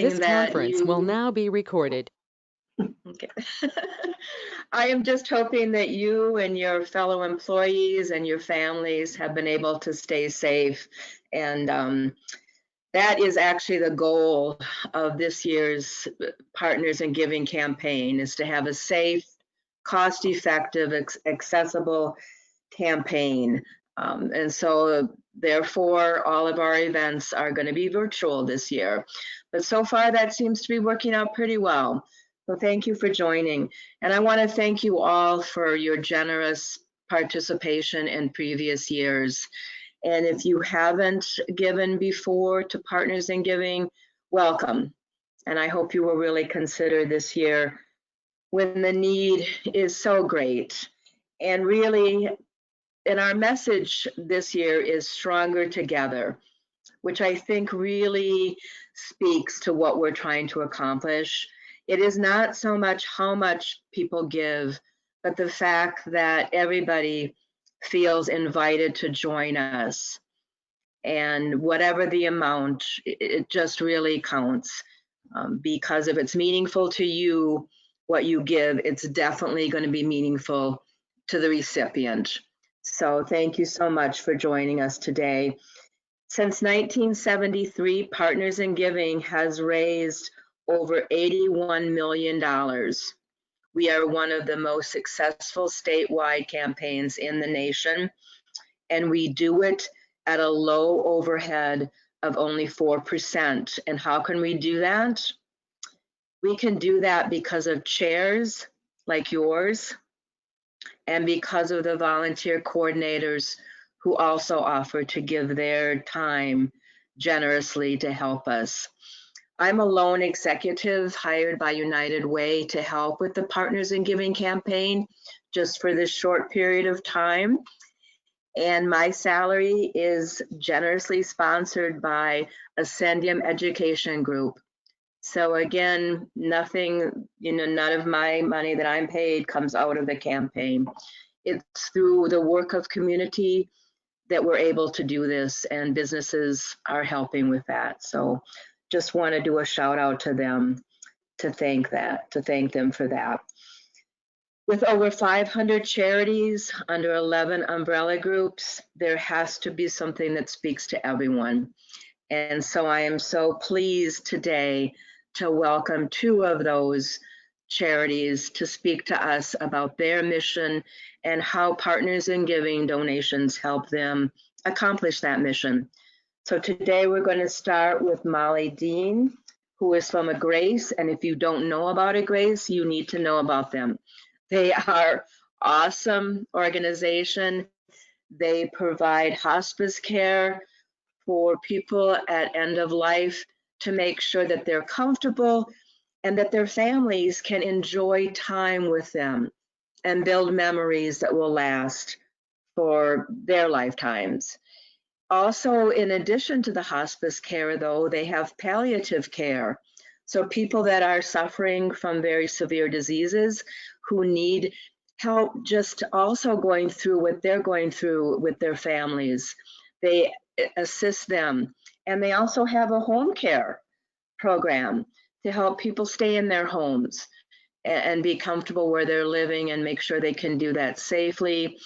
This that conference will you, now be recorded. okay. I am just hoping that you and your fellow employees and your families have been able to stay safe. And that is actually the goal of this year's Partners in Giving campaign, is to have a safe, cost-effective, accessible campaign. And so therefore, all of our events are going to be virtual this year. But so far, that seems to be working out pretty well. So thank you for joining. And I want to thank you all for your generous participation in previous years. And if you haven't given before to Partners in Giving, welcome. And I hope you will really consider this year when the need is so great. And really, and our message this year is Stronger Together, which I think really speaks to what we're trying to accomplish. It is not so much how much people give, but the fact that everybody feels invited to join us. And whatever the amount, it just really counts. Because if it's meaningful to you, what you give, it's definitely going to be meaningful to the recipient. So thank you so much for joining us today. Since 1973, Partners in Giving has raised over $81 million. We are one of the most successful statewide campaigns in the nation, and we do it at a low overhead of only 4%. And how can we do that? We can do that because of chairs like yours and because of the volunteer coordinators who also offer to give their time generously to help us. I'm a lone executive hired by United Way to help with the Partners in Giving campaign just for this short period of time. And my salary is generously sponsored by Ascendium Education Group. So again, nothing, none of my money that I'm paid comes out of the campaign. It's through the work of community that we're able to do this, and businesses are helping with that. So just want to do a shout out to them to thank them for that. With over 500 charities under 11 umbrella groups, there has to be something that speaks to everyone. And so I am so pleased today to welcome two of those charities to speak to us about their mission and how Partners in Giving donations help them accomplish that mission. So today we're going to start with Molly Dean, who is from Agrace. And if you don't know about Agrace, you need to know about them. They are awesome organization. They provide hospice care for people at end of life to make sure that they're comfortable and that their families can enjoy time with them and build memories that will last for their lifetimes. Also, in addition to the hospice care, though, they have palliative care. So people that are suffering from very severe diseases who need help just also going through what they're going through with their families. They assist them. And they also have a home care program to help people stay in their homes and be comfortable where they're living and make sure they can do that safely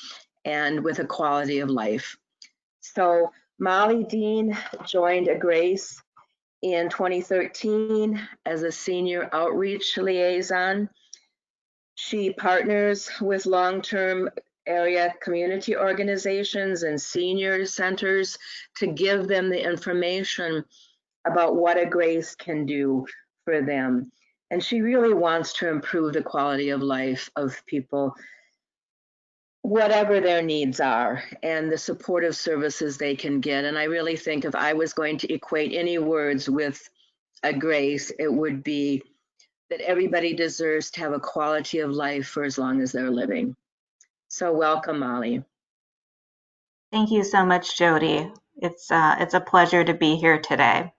and with a quality of life. So Molly Dean joined Agrace in 2013 as a senior outreach liaison. She partners with long-term area community organizations and senior centers to give them the information about what Agrace can do for them. And she really wants to improve the quality of life of people, whatever their needs are, and the supportive services they can get. And I really think if I was going to equate any words with Agrace, it would be that everybody deserves to have a quality of life for as long as they're living. So welcome, Molly. Thank you so much, Jody. It's a pleasure to be here today.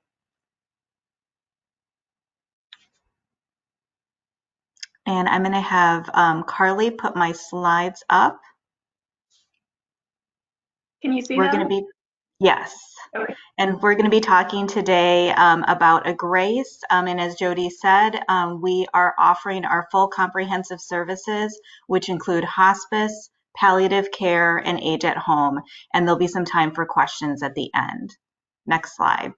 And I'm going to have Carly put my slides up. Can you see We're them? going to be, Yes. Okay. And we're going to be talking today about Agrace. And as Jody said, we are offering our full comprehensive services, which include hospice, palliative care, and age at home. And there'll be some time for questions at the end. Next slide.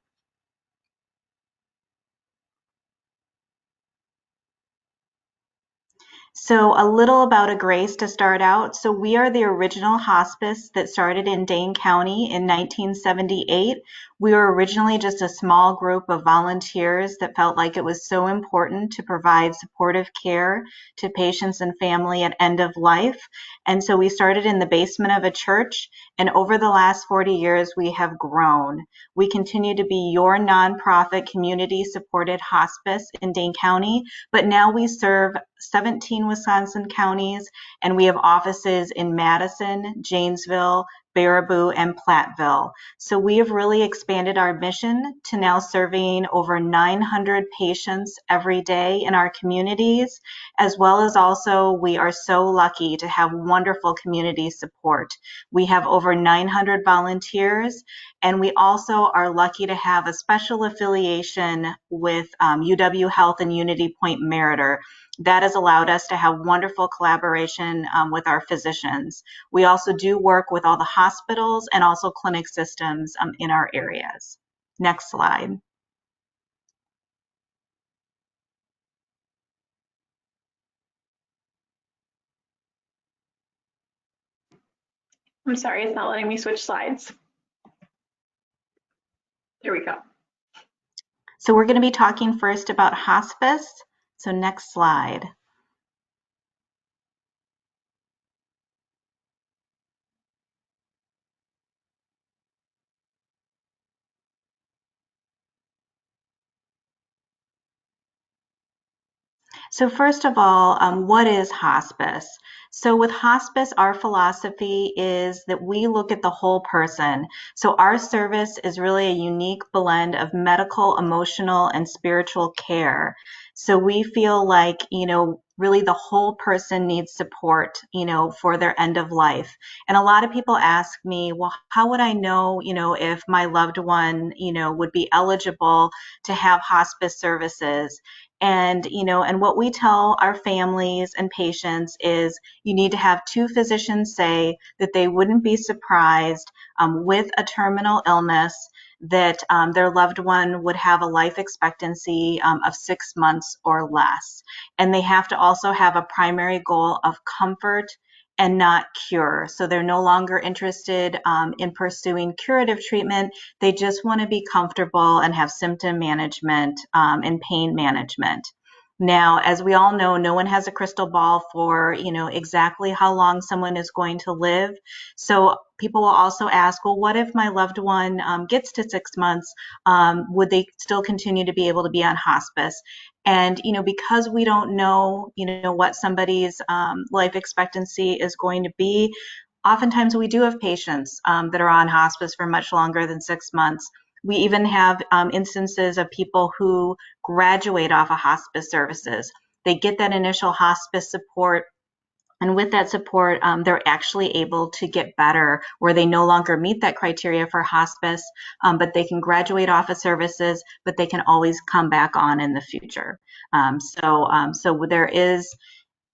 So a little about Agrace to start out. So we are the original hospice that started in Dane County in 1978. We were originally just a small group of volunteers that felt like it was so important to provide supportive care to patients and family at end of life. And so we started in the basement of a church, and over the last 40 years, we have grown. We continue to be your nonprofit community supported hospice in Dane County, but now we serve 17 Wisconsin counties, and we have offices in Madison, Janesville, Baraboo, and Platteville. So we have really expanded our mission to now serving over 900 patients every day in our communities, as well as also we are so lucky to have wonderful community support. We have over 900 volunteers, and we also are lucky to have a special affiliation with UW Health and Unity Point Meriter. That has allowed us to have wonderful collaboration with our physicians. We also do work with all the hospitals and also clinic systems in our areas. Next slide. I'm sorry, it's not letting me switch slides. There we go. So we're going to be talking first about hospice. So next slide. So first of all, what is hospice? So with hospice, our philosophy is that we look at the whole person. So our service is really a unique blend of medical, emotional, and spiritual care. So we feel like, really the whole person needs support, for their end of life. And a lot of people ask me, well, how would I know, if my loved one, would be eligible to have hospice services? And what we tell our families and patients is you need to have two physicians say that they wouldn't be surprised with a terminal illness that their loved one would have a life expectancy of 6 months or less. And they have to also have a primary goal of comfort and not cure. So they're no longer interested in pursuing curative treatment. They just want to be comfortable and have symptom management and pain management. Now, as we all know, no one has a crystal ball for, exactly how long someone is going to live. So people will also ask, well, what if my loved one gets to 6 months? Would they still continue to be able to be on hospice? And, because we don't know, what somebody's life expectancy is going to be, oftentimes we do have patients that are on hospice for much longer than 6 months. We even have instances of people who graduate off of hospice services. They get that initial hospice support, and with that support, they're actually able to get better where they no longer meet that criteria for hospice, but they can graduate off of services, but they can always come back on in the future. So there is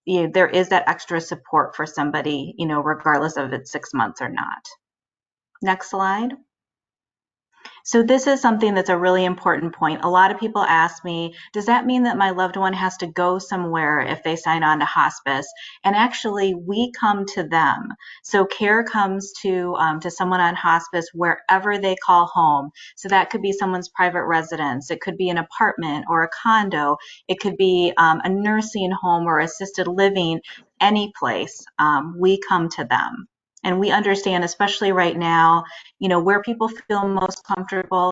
that extra support for somebody, regardless of it's 6 months or not. Next slide. So this is something that's a really important point. A lot of people ask me, does that mean that my loved one has to go somewhere if they sign on to hospice? And actually, we come to them. So care comes to someone on hospice wherever they call home. So that could be someone's private residence. It could be an apartment or a condo. It could be a nursing home or assisted living, any place. We come to them. And we understand, especially right now, where people feel most comfortable,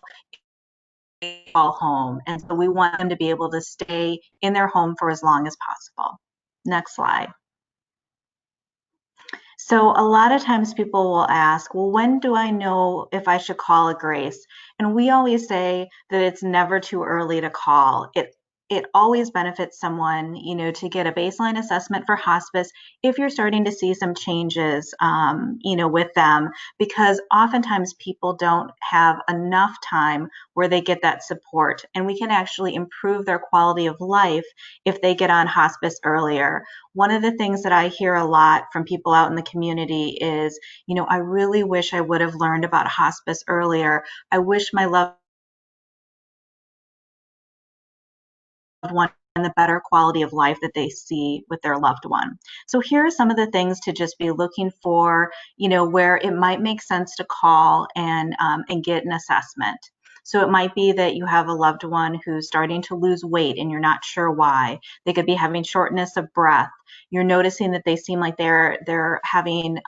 they call home. And so we want them to be able to stay in their home for as long as possible. Next slide. So a lot of times people will ask, well, when do I know if I should call Agrace? And we always say that it's never too early to call. it always benefits someone, to get a baseline assessment for hospice if you're starting to see some changes, with them, because oftentimes people don't have enough time where they get that support, and we can actually improve their quality of life if they get on hospice earlier. One of the things that I hear a lot from people out in the community is, I really wish I would have learned about hospice earlier. I wish my loved one and the better quality of life that they see with their loved one. So here are some of the things to just be looking for, where it might make sense to call and get an assessment. So it might be that you have a loved one who's starting to lose weight and you're not sure why. They could be having shortness of breath. You're noticing that they seem like they're having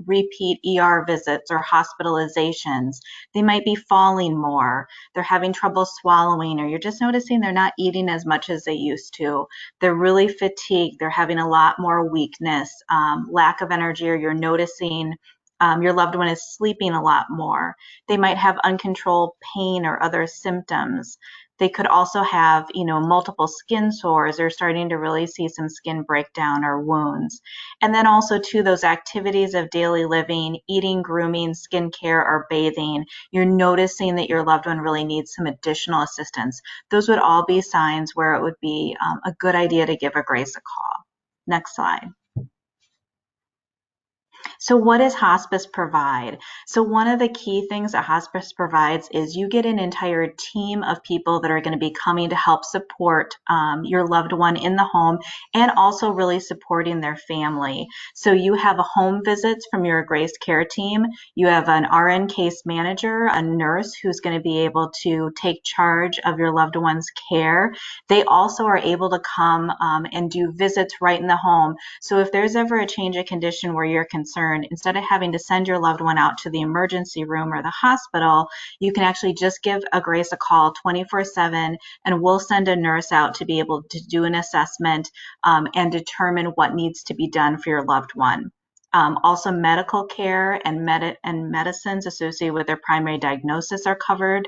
repeat ER visits or hospitalizations. They might be falling more. They're having trouble swallowing, or you're just noticing they're not eating as much as they used to. They're really fatigued. They're having a lot more weakness, lack of energy, or you're noticing your loved one is sleeping a lot more. They might have uncontrolled pain or other symptoms. They could also have, multiple skin sores. They're starting to really see some skin breakdown or wounds. And then also too, those activities of daily living, eating, grooming, skincare, or bathing, you're noticing that your loved one really needs some additional assistance. Those would all be signs where it would be a good idea to give Agrace a call. Next slide. So what does hospice provide? So one of the key things that hospice provides is you get an entire team of people that are going to be coming to help support your loved one in the home, and also really supporting their family. So you have a home visits from your Agrace care team. You have an RN case manager, a nurse who's going to be able to take charge of your loved one's care. They also are able to come and do visits right in the home. So if there's ever a change of condition where you're concerned, instead of having to send your loved one out to the emergency room or the hospital, you can actually just give Agrace a call 24/7, and we'll send a nurse out to be able to do an assessment and determine what needs to be done for your loved one. Also, medical care and medicines associated with their primary diagnosis are covered.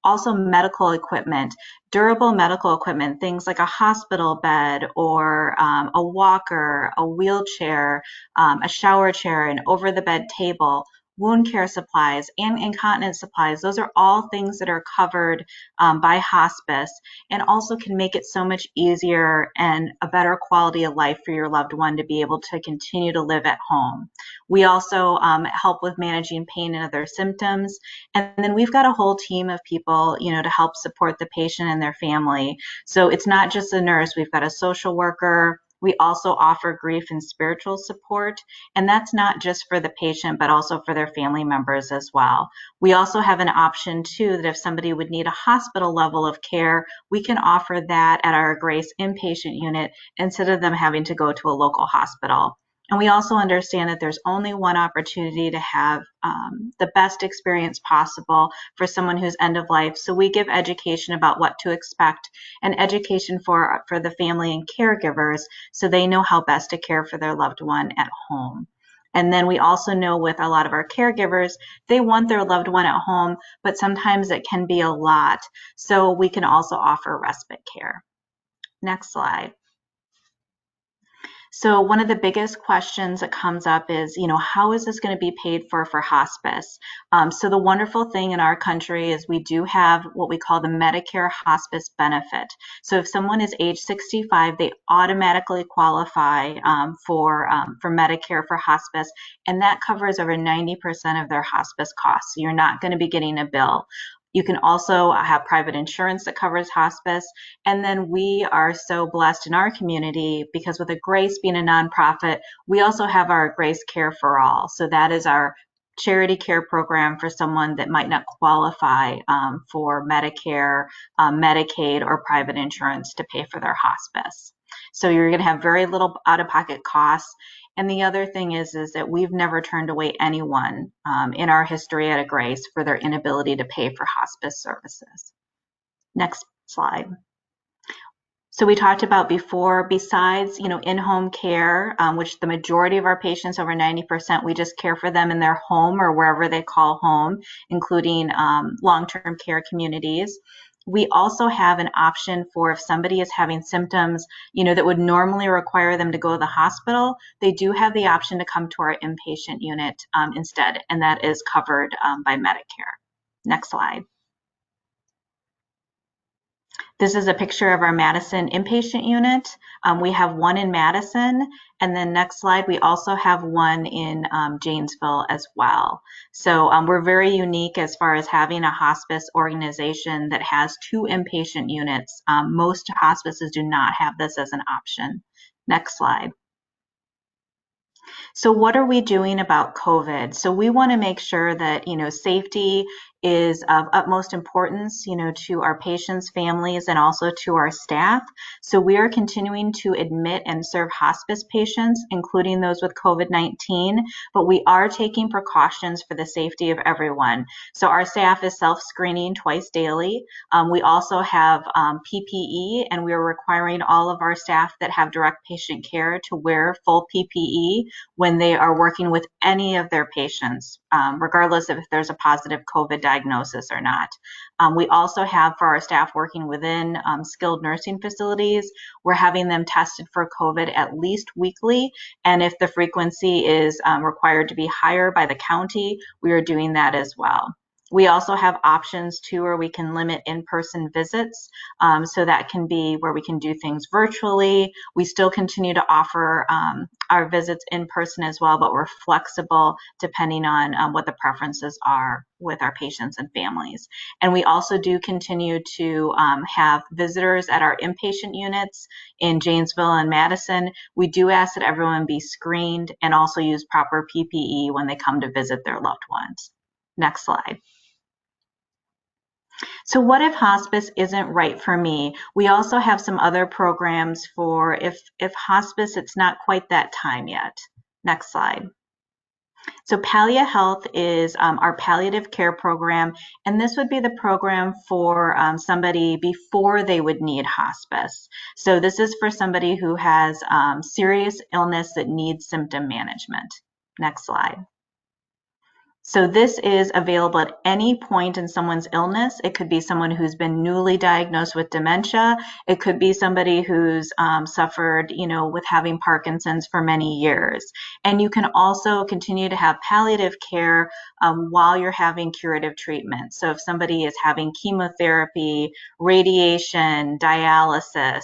Also, medical equipment, durable medical equipment, things like a hospital bed or a walker, a wheelchair, a shower chair, an over-the-bed table, wound care supplies, and incontinence supplies. Those are all things that are covered by hospice, and also can make it so much easier and a better quality of life for your loved one to be able to continue to live at home. We also help with managing pain and other symptoms. And then we've got a whole team of people, to help support the patient and their family. So it's not just a nurse. We've got a social worker. We also offer grief and spiritual support, and that's not just for the patient, but also for their family members as well. We also have an option too that if somebody would need a hospital level of care, we can offer that at our Grace inpatient unit instead of them having to go to a local hospital. And we also understand that there's only one opportunity to have the best experience possible for someone who's end of life. So we give education about what to expect, and education for the family and caregivers so they know how best to care for their loved one at home. And then we also know with a lot of our caregivers, they want their loved one at home, but sometimes it can be a lot. So we can also offer respite care. Next slide. So one of the biggest questions that comes up is, how is this going to be paid for hospice? So the wonderful thing in our country is we do have what we call the Medicare hospice benefit. So if someone is age 65, they automatically qualify for Medicare for hospice, and that covers over 90% of their hospice costs. So you're not going to be getting a bill. You can also have private insurance that covers hospice. And then we are so blessed in our community because with Agrace being a nonprofit, we also have our Agrace Care for All. So that is our charity care program for someone that might not qualify for Medicare, Medicaid, or private insurance to pay for their hospice. So you're going to have very little out-of-pocket costs. And the other thing is that we've never turned away anyone in our history at Agrace for their inability to pay for hospice services. Next slide. So we talked about before, besides, in-home care, which the majority of our patients, over 90%, we just care for them in their home or wherever they call home, including long-term care communities. We also have an option for if somebody is having symptoms, that would normally require them to go to the hospital, they do have the option to come to our inpatient unit instead, and that is covered by Medicare. Next slide. This is a picture of our Madison inpatient unit. We have one in Madison, and then next slide, we also have one in Janesville as well. So we're very unique as far as having a hospice organization that has 2 inpatient units. Most hospices do not have this as an option. Next slide. So what are we doing about COVID? So we want to make sure that, safety is of utmost importance, to our patients, families, and also to our staff. So we are continuing to admit and serve hospice patients, including those with COVID-19, but we are taking precautions for the safety of everyone. So our staff is self-screening twice daily. We also have PPE, and we are requiring all of our staff that have direct patient care to wear full PPE when they are working with any of their patients, regardless of if there's a positive COVID diagnosis or not. We also have, for our staff working within skilled nursing facilities, we're having them tested for COVID at least weekly, and if the frequency is required to be higher by the county, we are doing that as well. We also have options too where we can limit in-person visits. So that can be where we can do things virtually. We still continue to offer our visits in person as well, but we're flexible depending on what the preferences are with our patients and families. And we also do continue to have visitors at our inpatient units in Janesville and Madison. We do ask that everyone be screened and also use proper PPE when they come to visit their loved ones. Next slide. So what if hospice isn't right for me? We also have some other programs for if hospice, it's not quite that time yet. Next slide. So Pallia Health is our palliative care program, and this would be the program for somebody before they would need hospice. So this is for somebody who has serious illness that needs symptom management. Next slide. So this is available at any point in someone's illness. It could be someone who's been newly diagnosed with dementia. It could be somebody who's suffered, with having Parkinson's for many years. And you can also continue to have palliative care while you're having curative treatment. So if somebody is having chemotherapy, radiation, dialysis,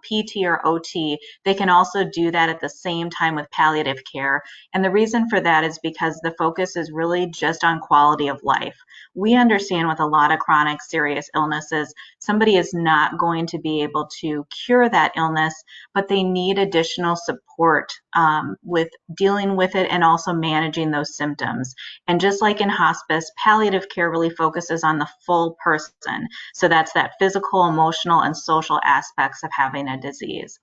PT or OT, they can also do that at the same time with palliative care. And the reason for that is because the focus is really just on quality of life. We understand with a lot of chronic serious illnesses, somebody is not going to be able to cure that illness, but they need additional support with dealing with it and also managing those symptoms. And just like in hospice, palliative care really focuses on the full person. So that's that physical, emotional, and social aspects of having a disease.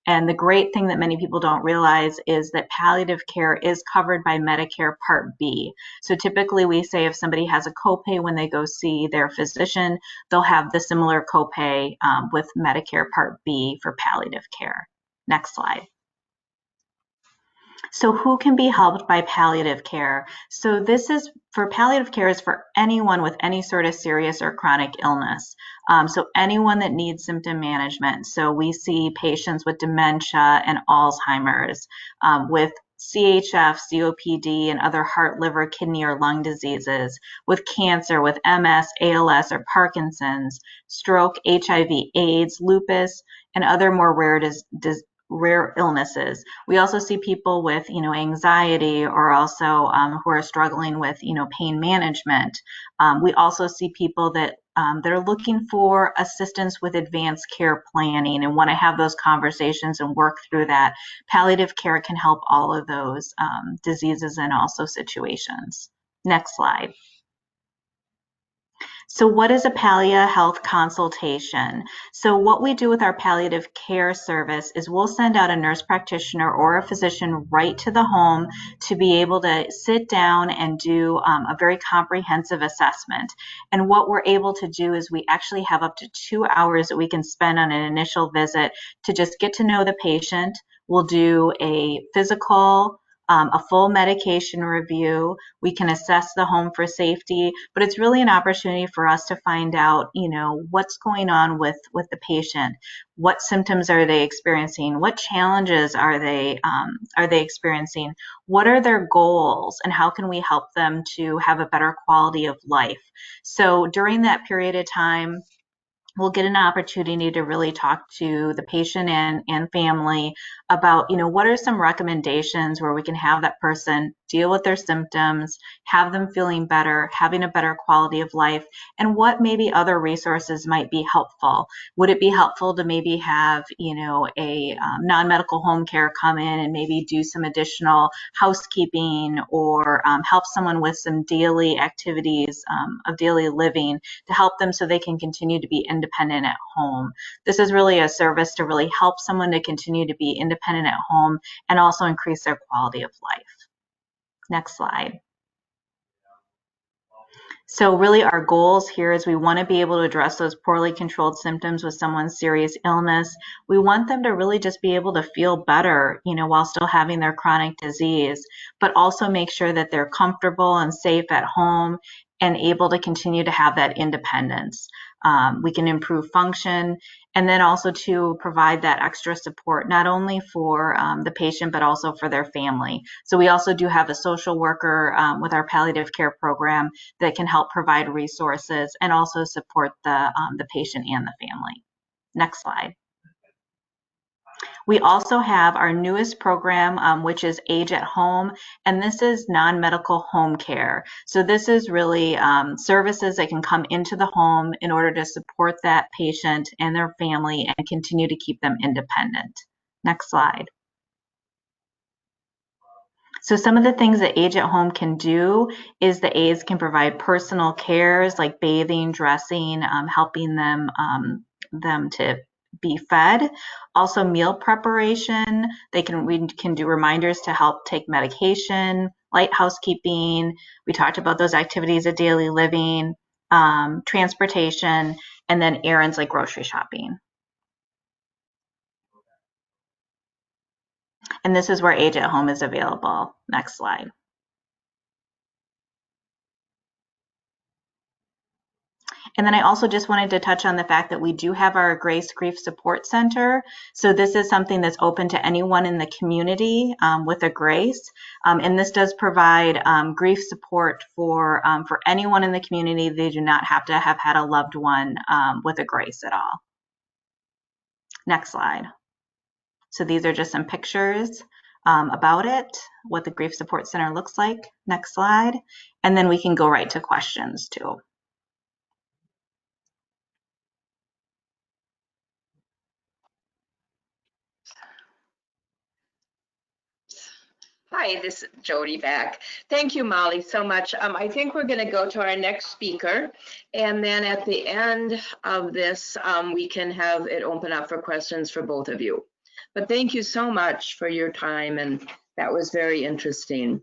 And the great thing that many people don't realize is that palliative care is covered by Medicare Part B. So typically we say if somebody has a copay when they go see their physician, they'll have the similar copay with Medicare Part B for palliative care. Next slide. So who can be helped by palliative care? So this is for palliative care is for anyone with any sort of serious or chronic illness. So anyone that needs symptom management. So we see patients with dementia and Alzheimer's, with CHF, COPD, and other heart, liver, kidney, or lung diseases, with cancer, with MS, ALS, or Parkinson's, stroke, HIV, AIDS, lupus, and other more rare illnesses. We also see people with, anxiety or also who are struggling with, pain management. We also see people that they're looking for assistance with advanced care planning and want to have those conversations and work through that. Palliative care can help all of those diseases and also situations. Next slide. So what is a Pallia Health consultation? So what we do with our palliative care service is we'll send out a nurse practitioner or a physician right to the home to be able to sit down and do a very comprehensive assessment. And what we're able to do is we actually have up to 2 hours that we can spend on an initial visit to just get to know the patient. We'll do a physical, a full medication review. We can assess the home for safety, but it's really an opportunity for us to find out, what's going on with the patient. What symptoms are they experiencing? What challenges are they experiencing? What are their goals, and how can we help them to have a better quality of life? So during that period of time, we'll get an opportunity to really talk to the patient and family about, what are some recommendations where we can have that person deal with their symptoms, have them feeling better, having a better quality of life, and what maybe other resources might be helpful. Would it be helpful to maybe have, a non-medical home care come in and maybe do some additional housekeeping, or help someone with some daily activities of daily living to help them so they can continue to be independent at home? This is really a service to really help someone to continue to be independent at home and also increase their quality of life. Next slide. So really our goals here is we want to be able to address those poorly controlled symptoms with someone's serious illness. We want them to really just be able to feel better, while still having their chronic disease, but also make sure that they're comfortable and safe at home and able to continue to have that independence. We can improve function, and then also to provide that extra support, not only for the patient, but also for their family. So we also do have a social worker with our palliative care program that can help provide resources and also support the patient and the family. Next slide. We also have our newest program, which is Age at Home, and this is non-medical home care. So this is really services that can come into the home in order to support that patient and their family and continue to keep them independent. Next slide. So some of the things that Age at Home can do is the aides can provide personal cares like bathing, dressing, helping them to be fed. Also meal preparation. We can do reminders to help take medication, light housekeeping. We talked about those activities of daily living, transportation, and then errands like grocery shopping. And this is where Age at Home is available. Next slide. And then I also just wanted to touch on the fact that we do have our Agrace Grief Support Center. So this is something that's open to anyone in the community with Agrace. And this does provide grief support for anyone in the community. They do not have to have had a loved one with Agrace at all. Next slide. So these are just some pictures about it, what the Grief Support Center looks like. Next slide. And then we can go right to questions too. Hi, this is Jody back. Thank you, Molly, so much. I think we're going to go to our next speaker, and then at the end of this, we can have it open up for questions for both of you. But thank you so much for your time, and that was very interesting.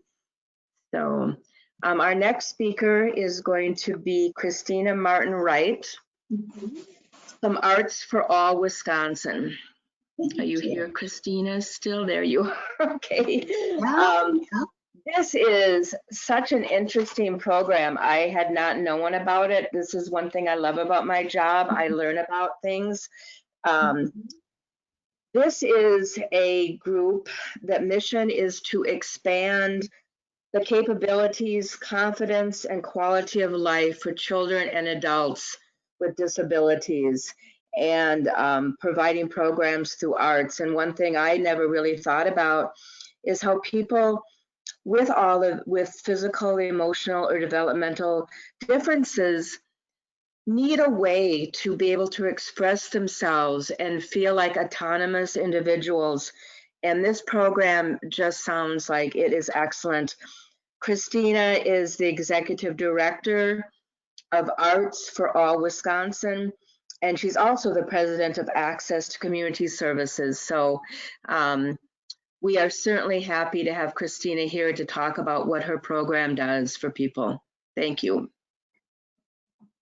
So our next speaker is going to be Christina Martin-Wright, Some Arts for All Wisconsin. Are you here, Christina? Still there you are. Okay. This is such an interesting program. I had not known about it. This is one thing I love about my job. I learn about things. This is a group that mission is to expand the capabilities, confidence, and quality of life for children and adults with disabilities, and providing programs through arts. And one thing I never really thought about is how people with physical, emotional, or developmental differences need a way to be able to express themselves and feel like autonomous individuals. And this program just sounds like it is excellent. Christina is the executive director of Arts for All Wisconsin, and she's also the president of Access to Community Services. So we are certainly happy to have Christina here to talk about what her program does for people. Thank you.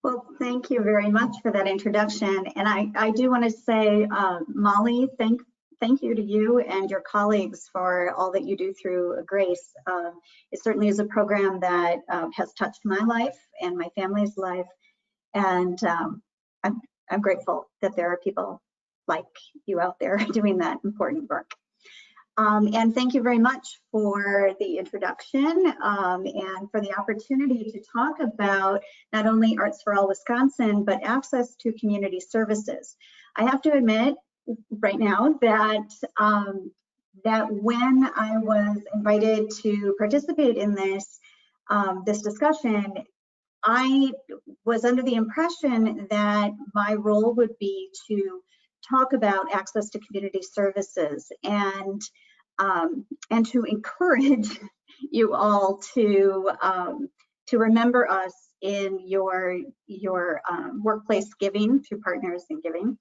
Well, thank you very much for that introduction. And I do want to say, Molly, thank you to you and your colleagues for all that you do through Agrace. It certainly is a program that has touched my life and my family's life, and I'm grateful that there are people like you out there doing that important work. And thank you very much for the introduction and for the opportunity to talk about not only Arts for All Wisconsin, but access to community services. I have to admit right now that that when I was invited to participate in this this discussion, I was under the impression that my role would be to talk about access to community services and to encourage you all to remember us in your workplace giving through Partners in Giving,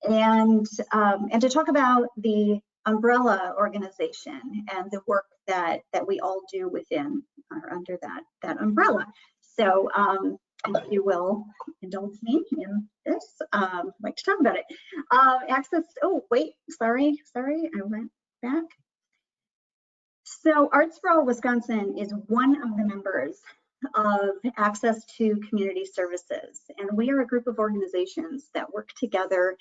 and to talk about the umbrella organization and the work that we all do within or under that umbrella. So if you will indulge me in this, I'd like to talk about it. Access, oh wait, sorry, I went back. So Arts for All Wisconsin is one of the members of Access to Community Services, and we are a group of organizations that work together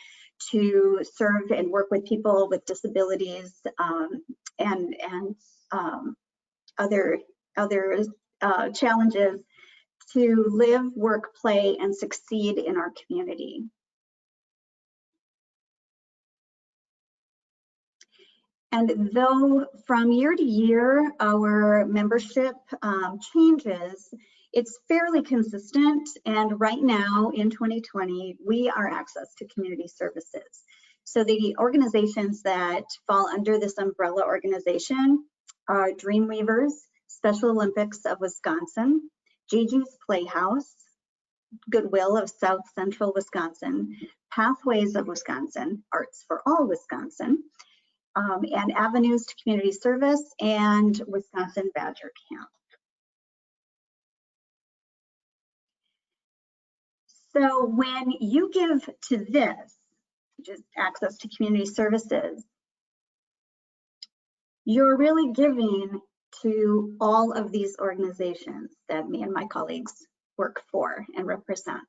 to serve and work with people with disabilities and other challenges to live, work, play, and succeed in our community. And though from year to year our membership changes, it's fairly consistent. And right now in 2020, we are Access to Community Services. So the organizations that fall under this umbrella organization are Dreamweavers, Special Olympics of Wisconsin, Gigi's Playhouse, Goodwill of South Central Wisconsin, Pathways of Wisconsin, Arts for All Wisconsin, and Avenues to Community Service, and Wisconsin Badger Camp. So when you give to this, just Access to Community Services, you're really giving to all of these organizations that me and my colleagues work for and represent.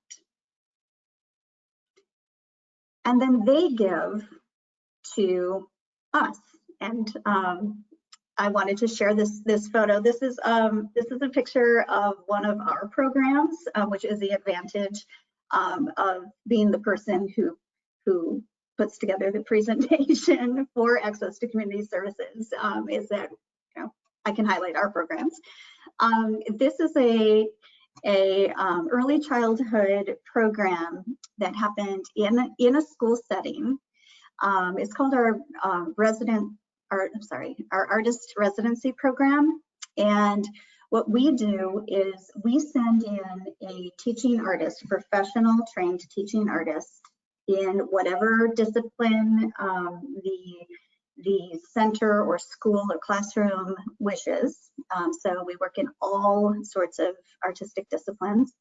And then they give to us. And I wanted to share this photo. This is a picture of one of our programs, which is the advantage of being the person who puts together the presentation for Access to Community Services, is that I can highlight our programs. This is a early childhood program that happened in a school setting. It's called our artist residency program. And what we do is we send in a teaching artist, professional trained teaching artist in whatever discipline the center or school or classroom wishes. So we work in all sorts of artistic disciplines.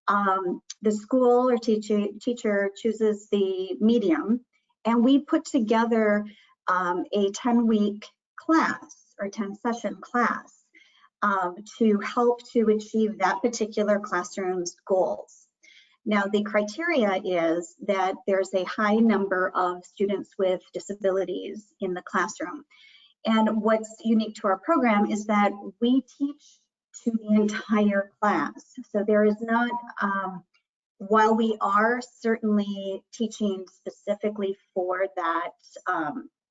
The school or teacher chooses the medium, and we put together a 10-week class or 10-session class to help to achieve that particular classroom's goals. Now, the criteria is that there's a high number of students with disabilities in the classroom. And what's unique to our program is that we teach to the entire class. So there is not, while we are certainly teaching specifically for that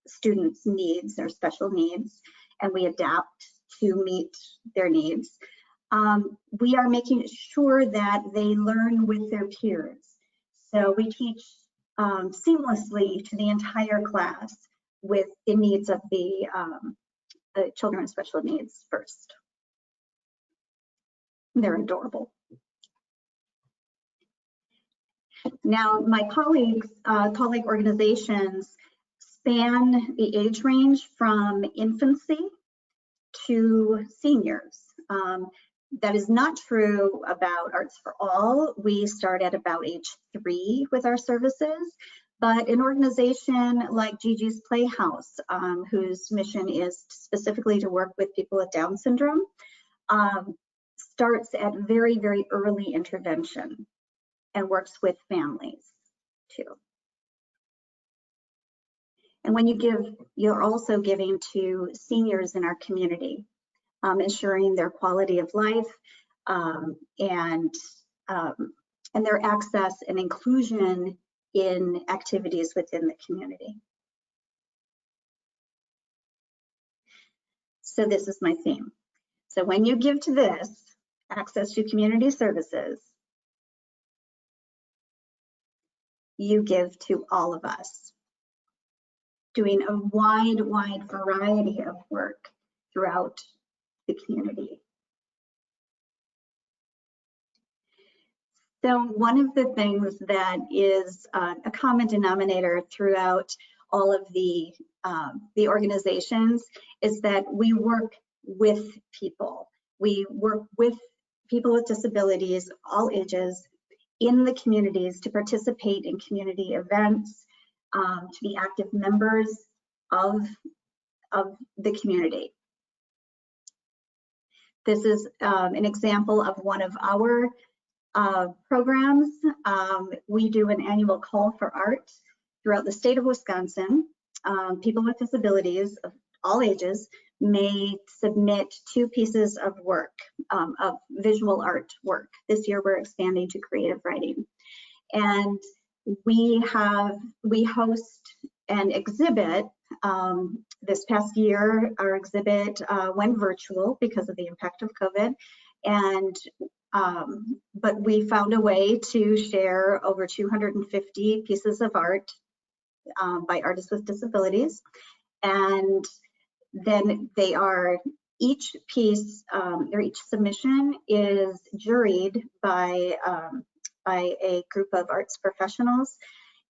students' needs or special needs, and we adapt to meet their needs, we are making sure that they learn with their peers. So we teach seamlessly to the entire class with the needs of the children with special needs first. They're adorable. Now, my colleague organizations span the age range from infancy to seniors. That is not true about Arts for All. We start at about age 3 with our services, But an organization like Gigi's Playhouse, whose mission is specifically to work with people with Down syndrome, starts at very, very early intervention and works with families too. And when you give, you're also giving to seniors in our community, ensuring their quality of life and their access and inclusion in activities within the community. So this is my theme. So when you give to this, access to community services, you give to all of us, doing a wide variety of work throughout the community. So one of the things that is a common denominator throughout all of the organizations is that we work with people. We work with people with disabilities, all ages, in the communities to participate in community events, to be active members of the community. This is an example of one of our programs. We do an annual call for art throughout the state of Wisconsin. People with disabilities of all ages may submit 2 pieces of work, of visual art work. This year we're expanding to creative writing. And we host an exhibit. This past year, our exhibit went virtual because of the impact of COVID. And but we found a way to share over 250 pieces of art by artists with disabilities. And then they are, each piece or each submission is juried by a group of arts professionals,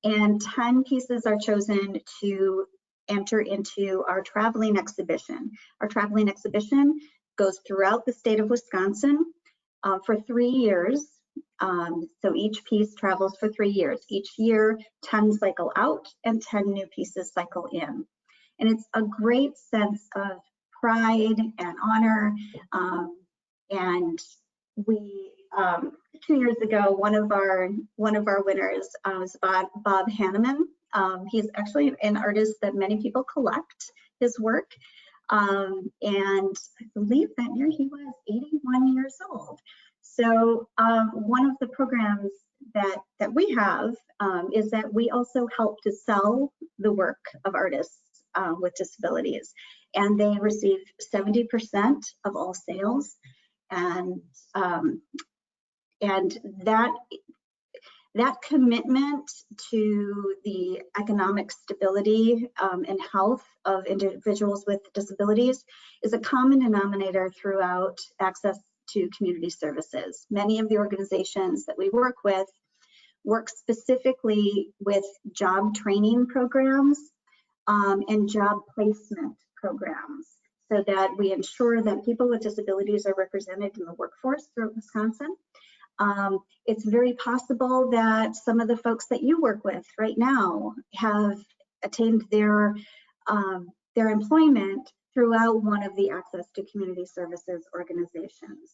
and 10 pieces are chosen to enter into our traveling exhibition. Our traveling exhibition goes throughout the state of Wisconsin for 3 years. So each piece travels for 3 years. Each year, 10 cycle out and 10 new pieces cycle in. And it's a great sense of pride and honor. And we, 2 years ago, one of our winners was Bob Hanneman. He's actually an artist that many people collect his work. And I believe that year he was 81 years old. So one of the programs that we have is that we also help to sell the work of artists with disabilities, and they receive 70% of all sales, and that commitment to the economic stability and health of individuals with disabilities is a common denominator throughout access to community services. Many of the organizations that we work with work specifically with job training programs and job placement programs, so that we ensure that people with disabilities are represented in the workforce throughout Wisconsin. It's very possible that some of the folks that you work with right now have attained their employment throughout one of the access to community services organizations.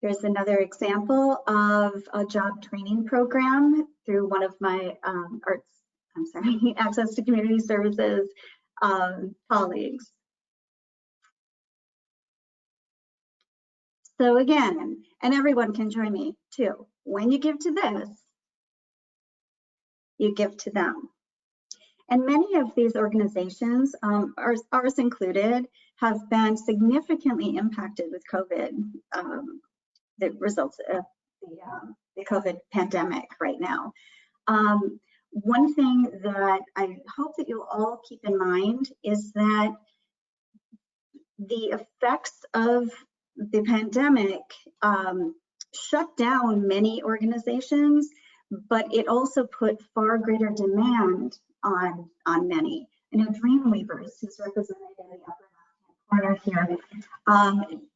Here's another example of a job training program through one of my access to community services colleagues. So again, and everyone can join me too, when you give to this, you give to them. And many of these organizations, ours included, have been significantly impacted with COVID, the results of the COVID pandemic right now. One thing that I hope that you'll all keep in mind is that the effects of the pandemic shut down many organizations, but it also put far greater demand on many. I know Dreamweavers, who's represented in the upper left-hand corner here.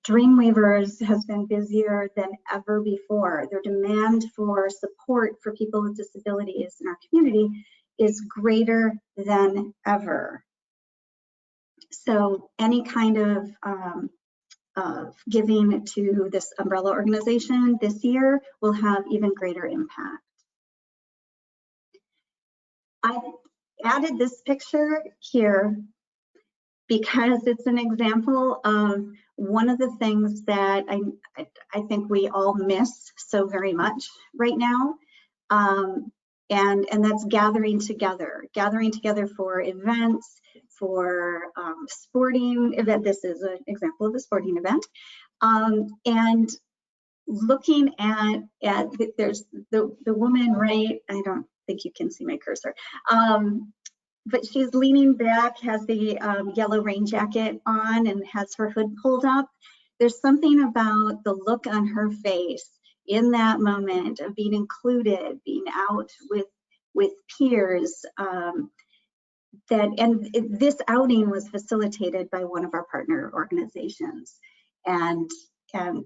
Dreamweavers has been busier than ever before. Their demand for support for people with disabilities in our community is greater than ever. So any kind of giving to this umbrella organization this year will have even greater impact. I added this picture here because it's an example of one of the things that I think we all miss so very much right now. And that's gathering together for events, for sporting event. This is an example of a sporting event. And looking at there's the woman right, I don't think you can see my cursor. But she's leaning back, has the yellow rain jacket on and has her hood pulled up. There's something about the look on her face in that moment of being included, being out with peers, this outing was facilitated by one of our partner organizations. And I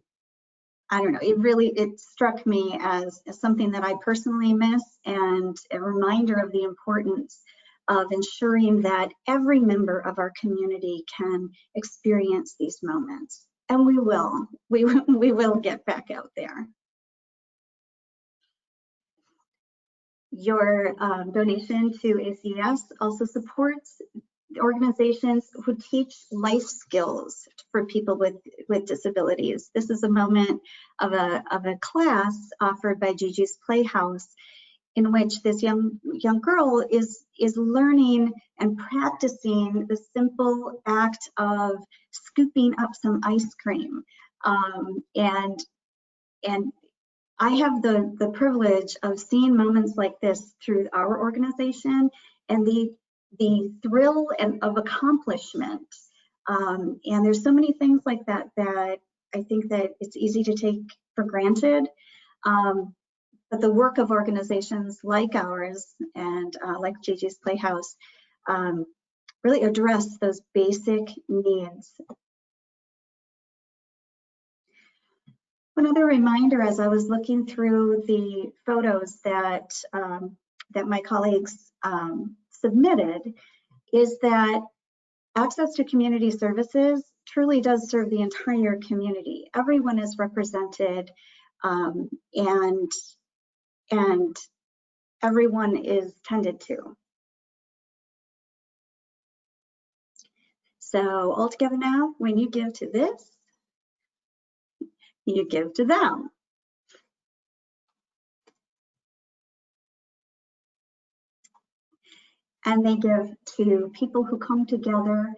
don't know, it struck me as something that I personally miss, and a reminder of the importance of ensuring that every member of our community can experience these moments. And we will get back out there. Your donation to ACS also supports organizations who teach life skills for people with disabilities. This is a moment of a class offered by Gigi's Playhouse, in which this young girl is learning and practicing the simple act of scooping up some ice cream. And I have the privilege of seeing moments like this through our organization, and the thrill of accomplishment. And there's so many things like that I think that it's easy to take for granted. But the work of organizations like ours and like Gigi's Playhouse really address those basic needs. One other reminder, as I was looking through the photos that my colleagues submitted, is that access to community services truly does serve the entire community. Everyone is represented, and everyone is tended to. So all together now, when you give to this, you give to them. And they give to people who come together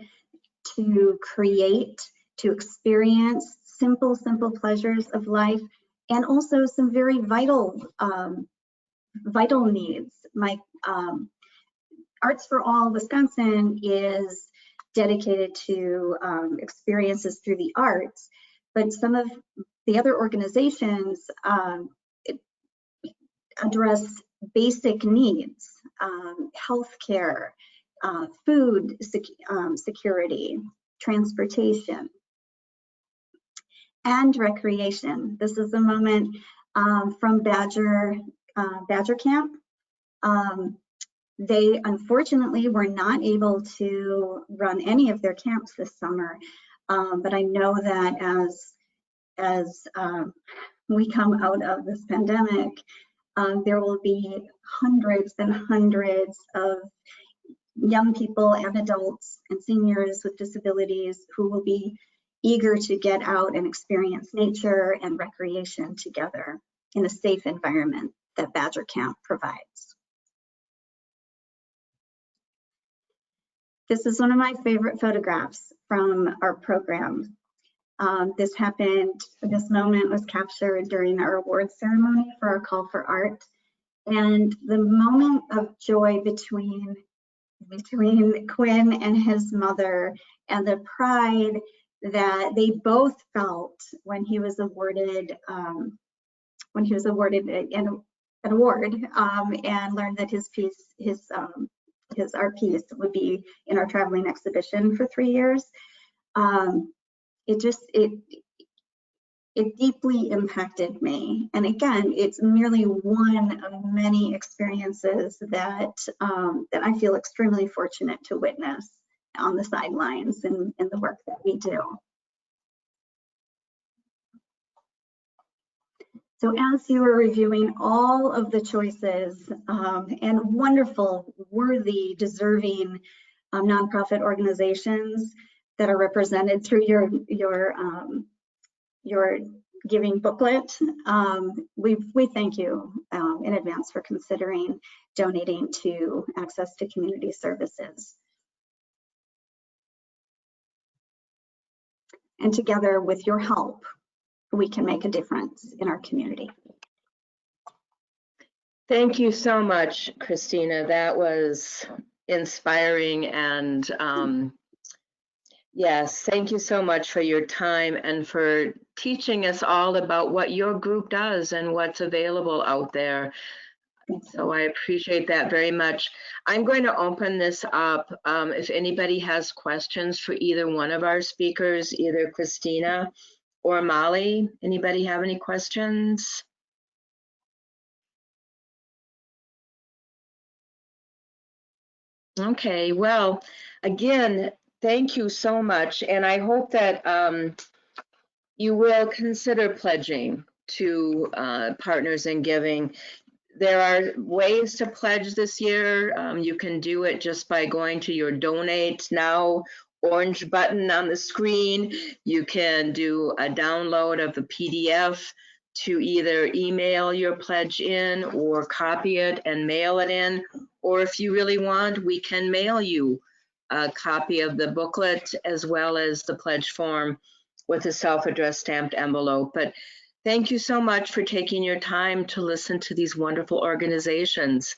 to create, to experience simple pleasures of life, and also some very vital needs. My Arts for All Wisconsin is dedicated to experiences through the arts, but some of the other organizations address basic needs, healthcare, food security, transportation, and recreation. This is a moment from Badger Camp. They unfortunately were not able to run any of their camps this summer, but I know that as we come out of this pandemic, there will be hundreds and hundreds of young people and adults and seniors with disabilities who will be eager to get out and experience nature and recreation together in a safe environment that Badger Camp provides. This is one of my favorite photographs from our program. This moment was captured during our awards ceremony for our Call for Art. And the moment of joy between Quinn and his mother, and the pride that they both felt when he was awarded an award, and learned that his art piece would be in our traveling exhibition for 3 years. It deeply impacted me. And again, it's merely one of many experiences that that I feel extremely fortunate to witness on the sidelines in the work that we do. So as you were reviewing all of the choices and wonderful, worthy, deserving nonprofit organizations that are represented through your giving booklet, we thank you in advance for considering donating to Access to Community Services. And together with your help, we can make a difference in our community. Thank you so much, Christina. That was inspiring, and yes, thank you so much for your time and for teaching us all about what your group does and what's available out there. So I appreciate that very much. I'm going to open this up. If anybody has questions for either one of our speakers, either Christina or Molly, anybody have any questions? Okay, well, again, thank you so much. And I hope that you will consider pledging to Partners in Giving. There are ways to pledge this year. You can do it just by going to your Donate Now orange button on the screen. You can do a download of the PDF to either email your pledge in or copy it and mail it in. Or if you really want, we can mail you a copy of the booklet as well as the pledge form with a self-addressed stamped envelope. But thank you so much for taking your time to listen to these wonderful organizations.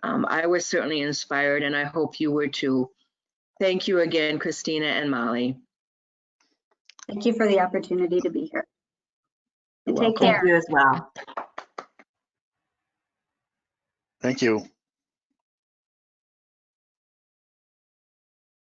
I was certainly inspired, and I hope you were too. Thank you again, Christina and Molly. Thank you for the opportunity to be here. And take Thank care. you as well. Thank you.